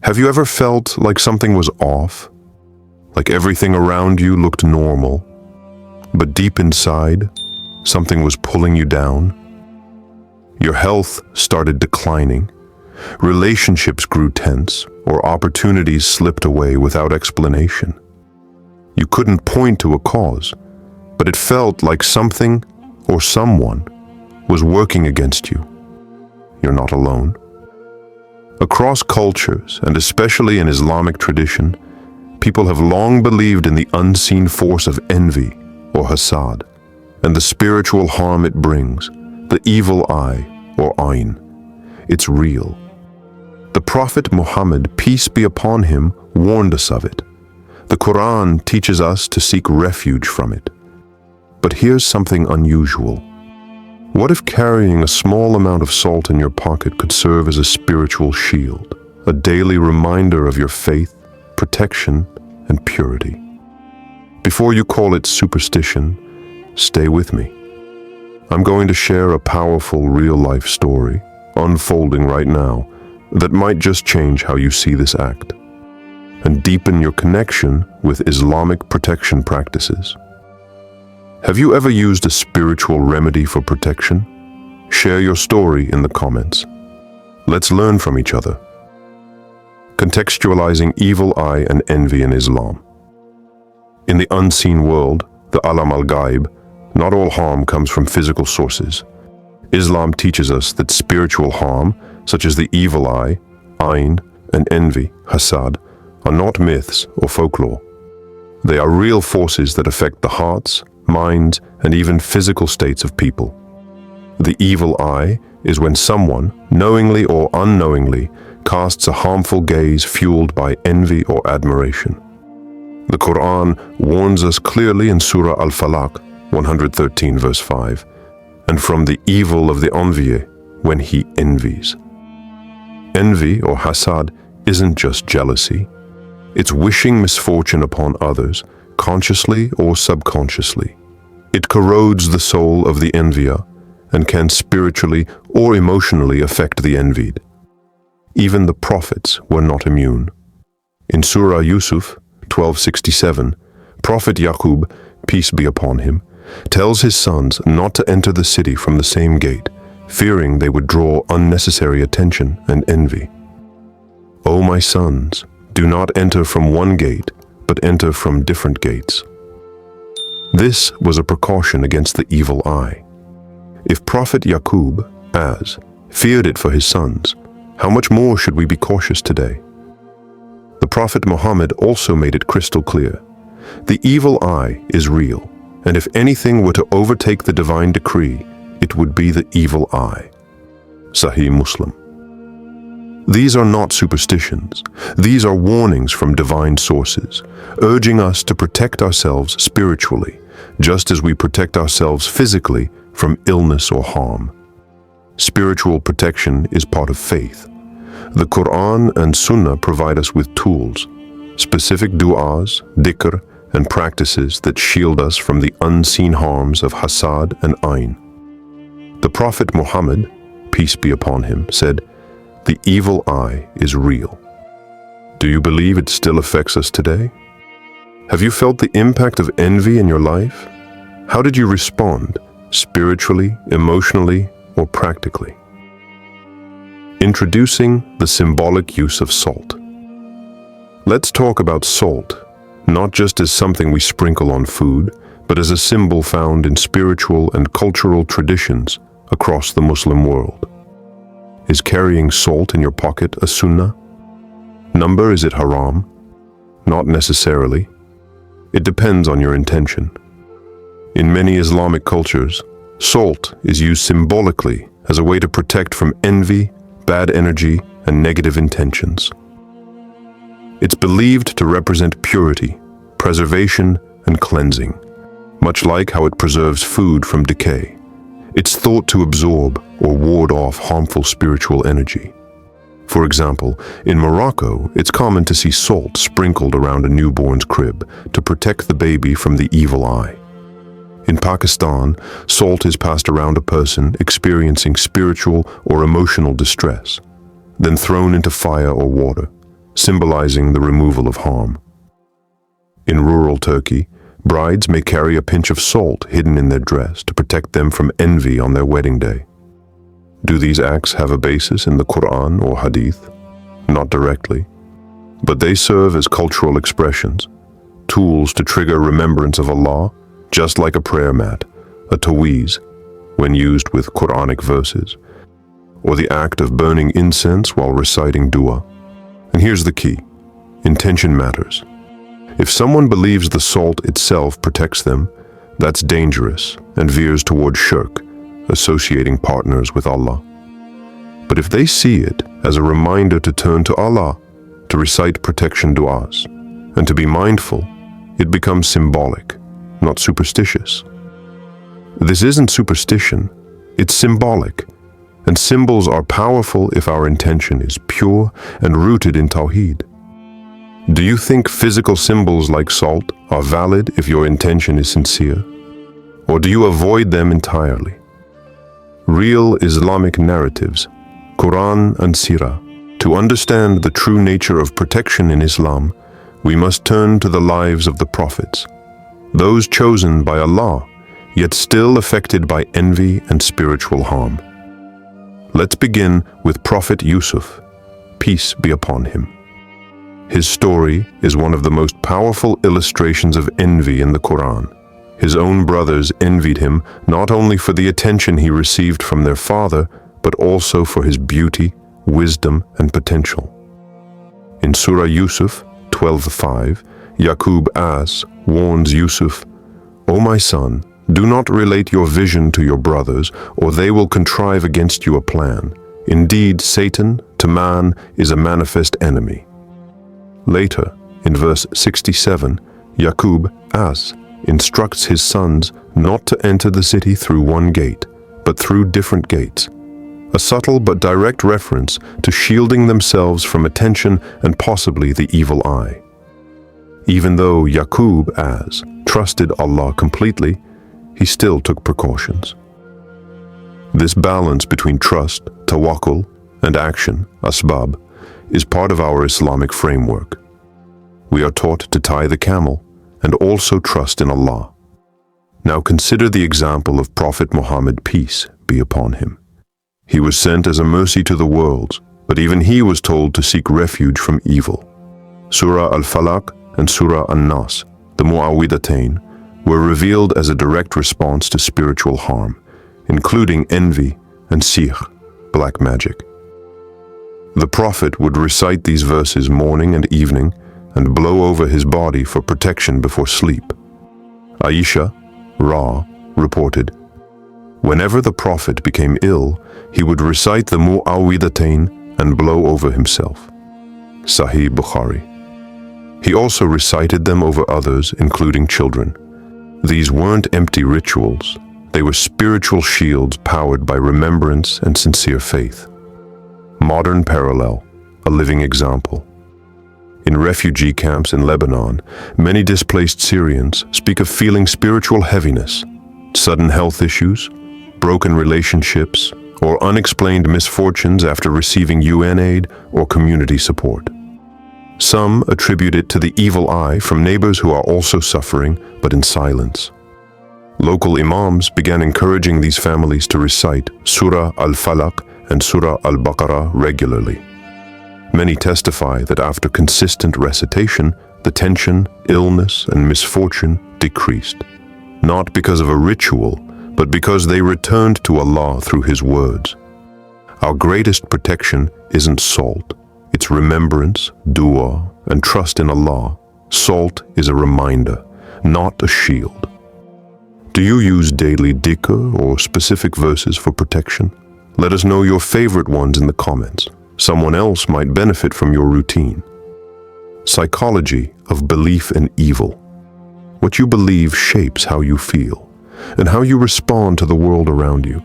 Have you ever felt like something was off? Like everything around you looked normal, but deep inside, something was pulling you down? Your health started declining, relationships grew tense, or opportunities slipped away without explanation. You couldn't point to a cause, but it felt like something or someone was working against you. You're not alone. Across cultures, and especially in Islamic tradition, people have long believed in the unseen force of envy, or Hasad, and the spiritual harm it brings, the evil eye, or Ayn. It's real. The Prophet Muhammad, peace be upon him, warned us of it. The Qur'an teaches us to seek refuge from it. But here's something unusual. What if carrying a small amount of salt in your pocket could serve as a spiritual shield, a daily reminder of your faith, protection, and purity? Before you call it superstition, stay with me. I'm going to share a powerful real-life story, unfolding right now, that might just change how you see this act, and deepen your connection with Islamic protection practices. Have you ever used a spiritual remedy for protection? Share your story in the comments. Let's learn from each other. Contextualizing evil eye and envy in Islam. In the unseen world, the alam al-ghaib, not all harm comes from physical sources. Islam teaches us that spiritual harm, such as the evil eye, Ayn, and envy, Hasad, are not myths or folklore. They are real forces that affect the hearts, minds, and even physical states of people. The evil eye is when someone, knowingly or unknowingly, casts a harmful gaze fueled by envy or admiration. The Qur'an warns us clearly in Surah Al-Falaq, 113 verse 5, and from the evil of the envier when he envies. Envy or hasad isn't just jealousy. It's wishing misfortune upon others, consciously or subconsciously. It corrodes the soul of the envier and can spiritually or emotionally affect the envied. Even the prophets were not immune. In Surah Yusuf 12:67, Prophet Yaqub, peace be upon him, tells his sons not to enter the city from the same gate, fearing they would draw unnecessary attention and envy. O my sons, do not enter from one gate, but enter from different gates. This was a precaution against the evil eye. If Prophet Yaqub, feared it for his sons, how much more should we be cautious today? The Prophet Muhammad also made it crystal clear. The evil eye is real, and if anything were to overtake the divine decree, it would be the evil eye. Sahih Muslim. These are not superstitions. These are warnings from divine sources, urging us to protect ourselves spiritually, just as we protect ourselves physically from illness or harm. Spiritual protection is part of faith. The Qur'an and Sunnah provide us with tools, specific du'as, dhikr, and practices that shield us from the unseen harms of hasad and ayn. The Prophet Muhammad, peace be upon him, said, "The evil eye is real." Do you believe it still affects us today? Have you felt the impact of envy in your life? How did you respond, spiritually, emotionally, or practically? Introducing the symbolic use of salt. Let's talk about salt, not just as something we sprinkle on food, but as a symbol found in spiritual and cultural traditions across the Muslim world. Is carrying salt in your pocket a sunnah? Number, is it haram? Not necessarily. It depends on your intention. In many Islamic cultures, salt is used symbolically as a way to protect from envy, bad energy, and negative intentions. It's believed to represent purity, preservation, and cleansing, much like how it preserves food from decay. It's thought to absorb or ward off harmful spiritual energy. For example, in Morocco, it's common to see salt sprinkled around a newborn's crib to protect the baby from the evil eye. In Pakistan, salt is passed around a person experiencing spiritual or emotional distress, then thrown into fire or water, symbolizing the removal of harm. In rural Turkey, brides may carry a pinch of salt hidden in their dress to protect them from envy on their wedding day. Do these acts have a basis in the Qur'an or Hadith? Not directly, but they serve as cultural expressions, tools to trigger remembrance of Allah, just like a prayer mat, a taweez, when used with Quranic verses, or the act of burning incense while reciting dua. And here's the key: intention matters. If someone believes the salt itself protects them, that's dangerous and veers toward shirk, associating partners with Allah. But if they see it as a reminder to turn to Allah, to recite protection du'as, and to be mindful, it becomes symbolic, not superstitious. This isn't superstition, it's symbolic, and symbols are powerful if our intention is pure and rooted in Tawheed. Do you think physical symbols like salt are valid if your intention is sincere? Or do you avoid them entirely? Real Islamic narratives, Qur'an and Sirah. To understand the true nature of protection in Islam, we must turn to the lives of the prophets, those chosen by Allah, yet still affected by envy and spiritual harm. Let's begin with Prophet Yusuf, peace be upon him. His story is one of the most powerful illustrations of envy in the Quran. His own brothers envied him not only for the attention he received from their father, but also for his beauty, wisdom, and potential. In Surah Yusuf 12:5, Yaqub warns Yusuf, "O my son, do not relate your vision to your brothers, or they will contrive against you a plan. Indeed, Satan, to man, is a manifest enemy." Later, in verse 67, Yaqub instructs his sons not to enter the city through one gate, but through different gates. A subtle but direct reference to shielding themselves from attention and possibly the evil eye. Even though Yaqub trusted Allah completely, he still took precautions. This balance between trust, tawakkul, and action, asbab, is part of our Islamic framework. We are taught to tie the camel and also trust in Allah. Now consider the example of Prophet Muhammad, peace be upon him. He was sent as a mercy to the worlds, but even he was told to seek refuge from evil. Surah Al-Falaq and Surah An-Nas, the Mu'awwidhatayn, were revealed as a direct response to spiritual harm, including envy and sihr, black magic. The Prophet would recite these verses morning and evening and blow over his body for protection before sleep. Aisha, reported, whenever the Prophet became ill, he would recite the Mu'awwidhatayn and blow over himself. Sahih Bukhari. He also recited them over others, including children. These weren't empty rituals. They were spiritual shields powered by remembrance and sincere faith. Modern parallel, a living example. In refugee camps in Lebanon, many displaced Syrians speak of feeling spiritual heaviness, sudden health issues, broken relationships, or unexplained misfortunes after receiving UN aid or community support. Some attribute it to the evil eye from neighbors who are also suffering, but in silence. Local imams began encouraging these families to recite Surah Al-Falaq and Surah Al-Baqarah regularly. Many testify that after consistent recitation, the tension, illness, and misfortune decreased, not because of a ritual, but because they returned to Allah through His words. Our greatest protection isn't salt, it's remembrance, dua, and trust in Allah. Salt is a reminder, not a shield. Do you use daily dhikr or specific verses for protection? Let us know your favorite ones in the comments. Someone else might benefit from your routine. Psychology of belief and evil. What you believe shapes how you feel and how you respond to the world around you.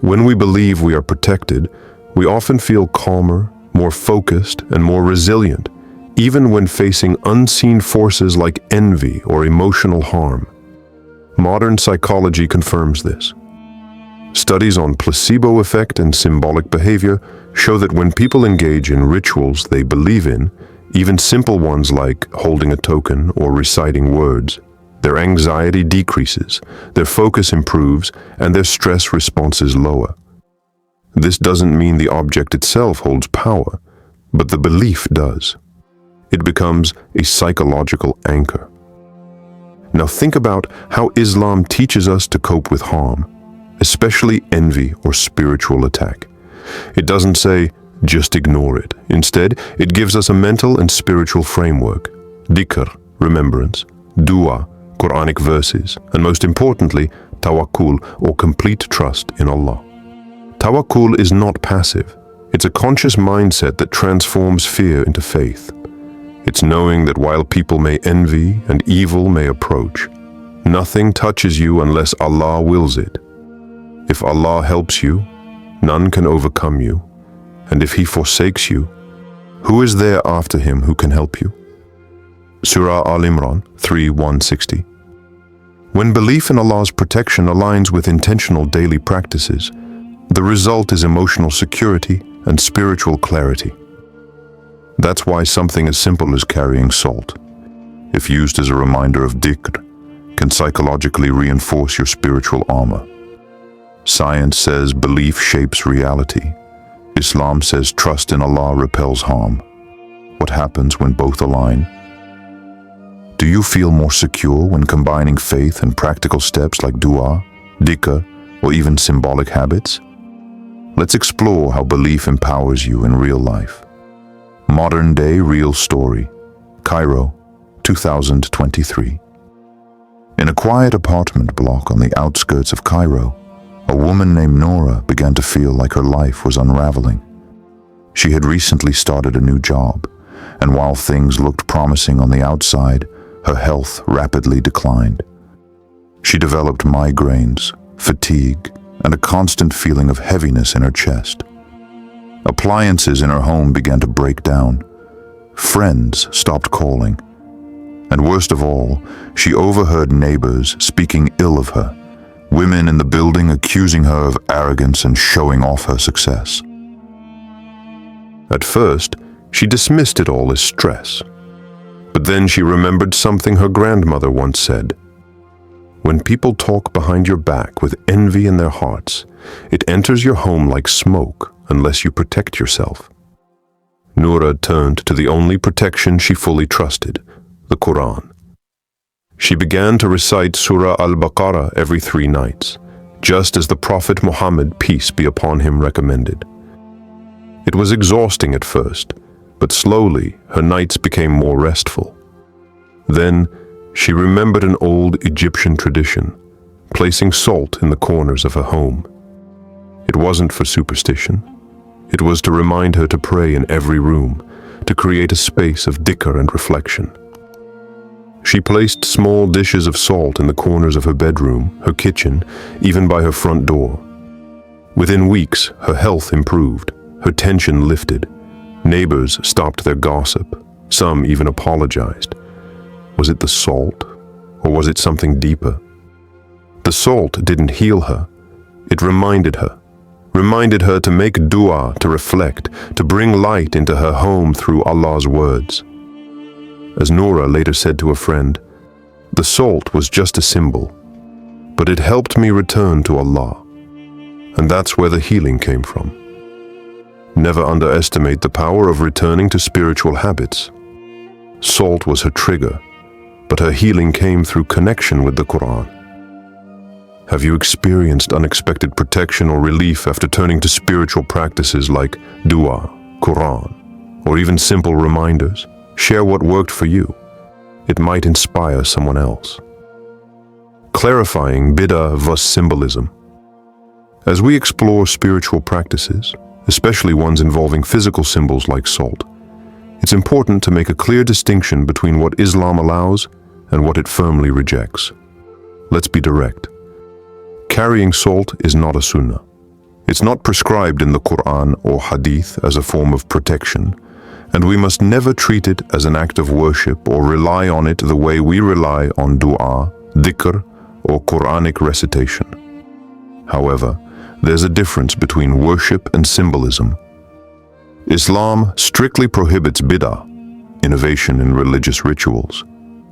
When we believe we are protected, we often feel calmer, more focused, and more resilient, even when facing unseen forces like envy or emotional harm. Modern psychology confirms this. Studies on placebo effect and symbolic behavior show that when people engage in rituals they believe in, even simple ones like holding a token or reciting words, their anxiety decreases, their focus improves, and their stress response is lower. This doesn't mean the object itself holds power, but the belief does. It becomes a psychological anchor. Now think about how Islam teaches us to cope with harm, especially envy or spiritual attack. It doesn't say, just ignore it. Instead, it gives us a mental and spiritual framework. Dhikr, remembrance, dua, Quranic verses, and most importantly, tawakkul, or complete trust in Allah. Tawakkul is not passive. It's a conscious mindset that transforms fear into faith. It's knowing that while people may envy and evil may approach, nothing touches you unless Allah wills it. If Allah helps you, none can overcome you. And if He forsakes you, who is there after Him who can help you? Surah Al-Imran 3:160. When belief in Allah's protection aligns with intentional daily practices, the result is emotional security and spiritual clarity. That's why something as simple as carrying salt, if used as a reminder of dhikr, can psychologically reinforce your spiritual armor. Science says belief shapes reality. Islam says trust in Allah repels harm. What happens when both align? Do you feel more secure when combining faith and practical steps like dua, dhikr, or even symbolic habits? Let's explore how belief empowers you in real life. Modern day real story, Cairo, 2023. In a quiet apartment block on the outskirts of Cairo, a woman named Nora began to feel like her life was unraveling. She had recently started a new job, and while things looked promising on the outside, her health rapidly declined. She developed migraines, fatigue, and a constant feeling of heaviness in her chest. Appliances in her home began to break down. Friends stopped calling. And worst of all, she overheard neighbors speaking ill of her, women in the building accusing her of arrogance and showing off her success. At first, she dismissed it all as stress. But then she remembered something her grandmother once said. When people talk behind your back with envy in their hearts, it enters your home like smoke unless you protect yourself. Noura turned to the only protection she fully trusted, the Qur'an. She began to recite Surah Al-Baqarah every 3 nights, just as the Prophet Muhammad, peace be upon him, recommended. It was exhausting at first, but slowly her nights became more restful. Then she remembered an old Egyptian tradition, placing salt in the corners of her home. It wasn't for superstition. It was to remind her to pray in every room, to create a space of dhikr and reflection. She placed small dishes of salt in the corners of her bedroom, her kitchen, even by her front door. Within weeks, her health improved, her tension lifted. Neighbors stopped their gossip. Some even apologized. Was it the salt, or was it something deeper? The salt didn't heal her. It reminded her to make dua, to reflect, to bring light into her home through Allah's words. As Noura later said to a friend, the salt was just a symbol, but it helped me return to Allah. And that's where the healing came from. Never underestimate the power of returning to spiritual habits. Salt was her trigger, but her healing came through connection with the Qur'an. Have you experienced unexpected protection or relief after turning to spiritual practices like dua, Qur'an, or even simple reminders? Share what worked for you. It might inspire someone else. Clarifying bid'ah vs. symbolism. As we explore spiritual practices, especially ones involving physical symbols like salt, it's important to make a clear distinction between what Islam allows and what it firmly rejects. Let's be direct. Carrying salt is not a sunnah. It's not prescribed in the Qur'an or Hadith as a form of protection, and we must never treat it as an act of worship or rely on it the way we rely on dua, dhikr, or Quranic recitation. However, there's a difference between worship and symbolism. Islam strictly prohibits bid'ah, innovation in religious rituals,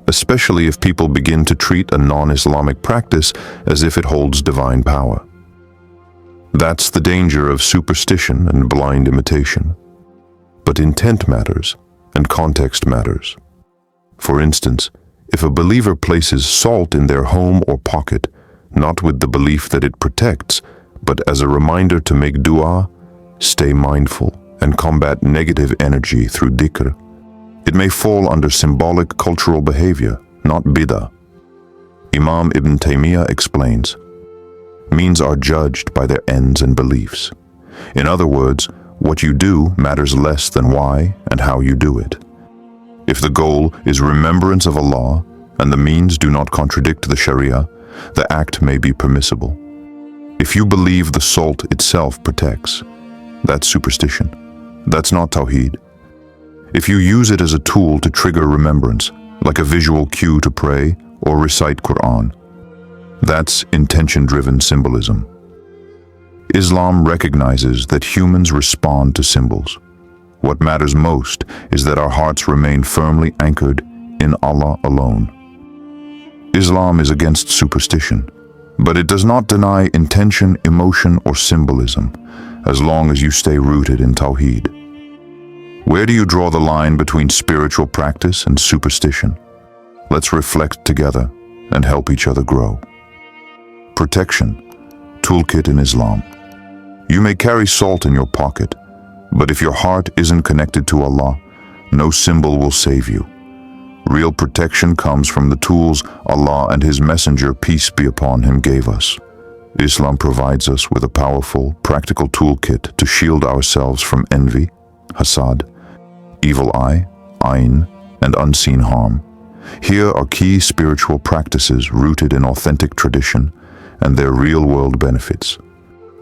especially if people begin to treat a non-Islamic practice as if it holds divine power. That's the danger of superstition and blind imitation. But intent matters, and context matters. For instance, if a believer places salt in their home or pocket, not with the belief that it protects, but as a reminder to make dua, stay mindful, and combat negative energy through dhikr, it may fall under symbolic cultural behavior, not bid'ah. Imam Ibn Taymiyyah explains, means are judged by their ends and beliefs. In other words, what you do matters less than why and how you do it. If the goal is remembrance of Allah and the means do not contradict the Sharia, the act may be permissible. If you believe the salt itself protects, that's superstition. That's not Tawheed. If you use it as a tool to trigger remembrance, like a visual cue to pray or recite Qur'an, that's intention-driven symbolism. Islam recognizes that humans respond to symbols. What matters most is that our hearts remain firmly anchored in Allah alone. Islam is against superstition, but it does not deny intention, emotion, or symbolism, as long as you stay rooted in Tawheed. Where do you draw the line between spiritual practice and superstition? Let's reflect together and help each other grow. Protection, toolkit in Islam. You may carry salt in your pocket, but if your heart isn't connected to Allah, no symbol will save you. Real protection comes from the tools Allah and His Messenger, peace be upon him, gave us. Islam provides us with a powerful, practical toolkit to shield ourselves from envy, Hasad, evil eye, ayn, and unseen harm. Here are key spiritual practices rooted in authentic tradition and their real-world benefits.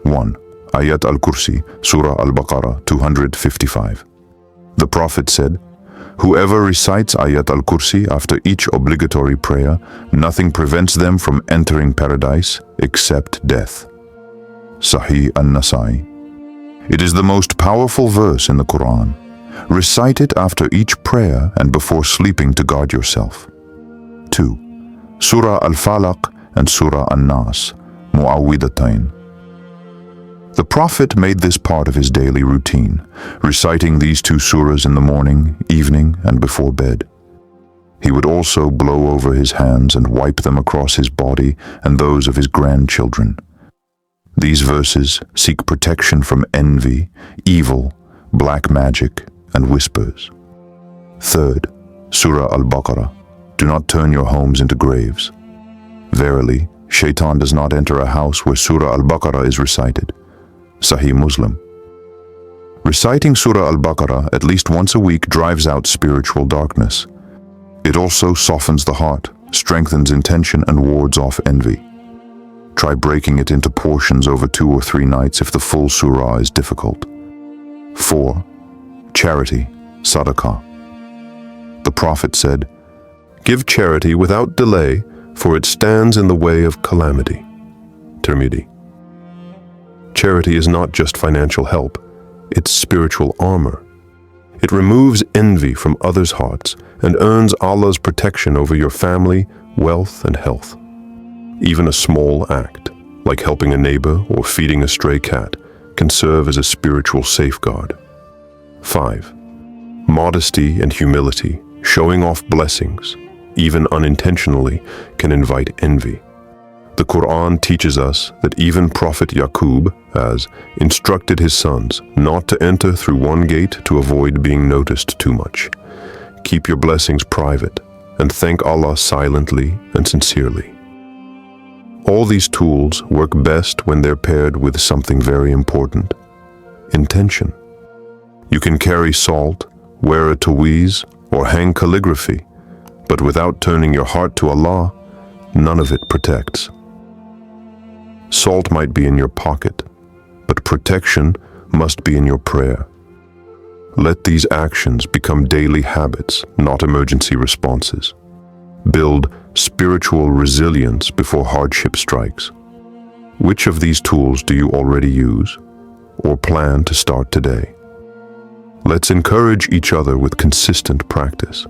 1. Ayat al-Kursi, Surah al-Baqarah 255. The Prophet said, "Whoever recites Ayat al-Kursi after each obligatory prayer, nothing prevents them from entering paradise except death." Sahih an-Nasai. It is the most powerful verse in the Qur'an. Recite it after each prayer and before sleeping to guard yourself. 2. Surah al-Falaq and Surah an-Nas, Mu'awwidatayn. The Prophet made this part of his daily routine, reciting these two surahs in the morning, evening, and before bed. He would also blow over his hands and wipe them across his body and those of his grandchildren. These verses seek protection from envy, evil, black magic, and whispers. 3rd, Surah al-Baqarah. Do not turn your homes into graves. Verily, Shaitan does not enter a house where Surah al-Baqarah is recited. Sahih Muslim. Reciting Surah al-Baqarah at least once a week drives out spiritual darkness. It also softens the heart, strengthens intention, and wards off envy. Try breaking it into portions over 2 or 3 nights if the full surah is difficult. 4. Charity, sadaqah. The Prophet said, "Give charity without delay, for it stands in the way of calamity." Tirmidhi. Charity is not just financial help, it's spiritual armor. It removes envy from others' hearts and earns Allah's protection over your family, wealth, and health. Even a small act, like helping a neighbor or feeding a stray cat, can serve as a spiritual safeguard. 5. Modesty and humility, showing off blessings, even unintentionally, can invite envy. The Qur'an teaches us that even Prophet Yaqub has instructed his sons not to enter through one gate to avoid being noticed too much. Keep your blessings private and thank Allah silently and sincerely. All these tools work best when they're paired with something very important: intention. You can carry salt, wear a taweez, or hang calligraphy, but without turning your heart to Allah, none of it protects. Salt might be in your pocket, but protection must be in your prayer. Let these actions become daily habits, not emergency responses. Build spiritual resilience before hardship strikes. Which of these tools do you already use or plan to start today? Let's encourage each other with consistent practice.